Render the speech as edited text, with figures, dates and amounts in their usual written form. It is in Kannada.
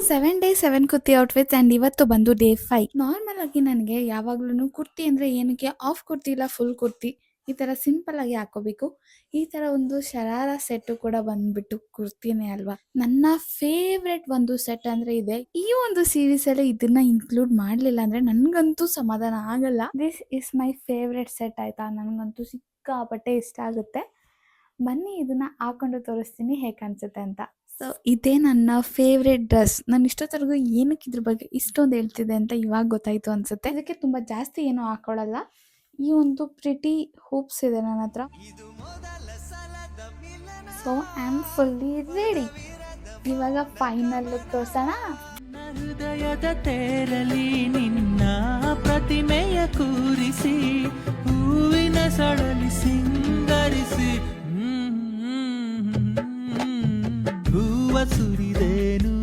7 ಡೇಸ್ 7 ಕುರ್ತಿ ಔಟ್‌ಫಿಟ್ಸ್ ಆ್ಯಂಡ್ ಇವತ್ತು ಬಂದು ಡೇ 5. ನಾರ್ಮಲ್ ಆಗಿ ನನಗೆ ಯಾವಾಗ್ಲೂನು ಕುರ್ತಿ ಅಂದ್ರೆ ಏನಕ್ಕೆ ಹಾಫ್ ಕುರ್ತಿ ಇಲ್ಲ ಫುಲ್ ಕುರ್ತಿ ಈ ತರ ಸಿಂಪಲ್ ಆಗಿ ಹಾಕೋಬೇಕು. ಈ ತರ ಒಂದು ಶರಾರ ಸೆಟ್ ಕೂಡ ಬಂದ್ಬಿಟ್ಟು ಕುರ್ತಿನೇ ಅಲ್ವಾ. ನನ್ನ ಫೇವ್ರೆಟ್ ಒಂದು ಸೆಟ್ ಅಂದ್ರೆ ಇದೆ. ಈ ಒಂದು ಸೀರೀಸ್ ಅಲ್ಲಿ ಇದನ್ನ ಇನ್ಕ್ಲೂಡ್ ಮಾಡ್ಲಿಲ್ಲ ಅಂದ್ರೆ ನನ್ಗಂತೂ ಸಮಾಧಾನ ಆಗಲ್ಲ. This is my favourite set ಆಯ್ತಾ. ನನ್ಗಂತೂ ಸಿಕ್ಕಾಪಟ್ಟೆ ಇಷ್ಟ ಆಗುತ್ತೆ. ಬನ್ನಿ ಇದನ್ನ ಹಾಕೊಂಡು ತೋರಿಸ್ತೀನಿ ಹೇಗೆ ಕಾಣಿಸುತ್ತೆ ಅಂತ. ಸೊ ಇದೇ ನನ್ನ ಫೇವ್ರೆಟ್ ಡ್ರೆಸ್. ನಾನು ಇಷ್ಟೊತ್ತರೆಗೂ ಏನಕ್ಕೆ ಇದ್ರ ಬಗ್ಗೆ ಇಷ್ಟೊಂದು ಹೇಳ್ತಿದ್ದೆ ಅಂತ ಇವಾಗ ಗೊತ್ತಾಯ್ತು ಅನ್ಸುತ್ತೆ. ಇದಕ್ಕೆ ತುಂಬಾ ಜಾಸ್ತಿ ಏನು ಹಾಕೊಳ್ಳಲ್ಲ. ಈ ಒಂದು ಪ್ರಿಟಿ ಹೂಪ್ಸ್ ಇದೆ ನನ್ನ ಹತ್ರ. So I am fully ready. ಇವಾಗ ಫೈನಲ್ ಲುಕ್ ತೋರ್ಸೋಣ. ಹೃದಯದ ತೇರಲಿ ನಿನ್ನ ಪ್ರತಿಮೆಯ ಕೂರಿಸಿ ಹೂವಿನ ಸಡಲಿ ಸಿಂಗರಿಸಿ ಹೂವ ಸುರಿದೇನು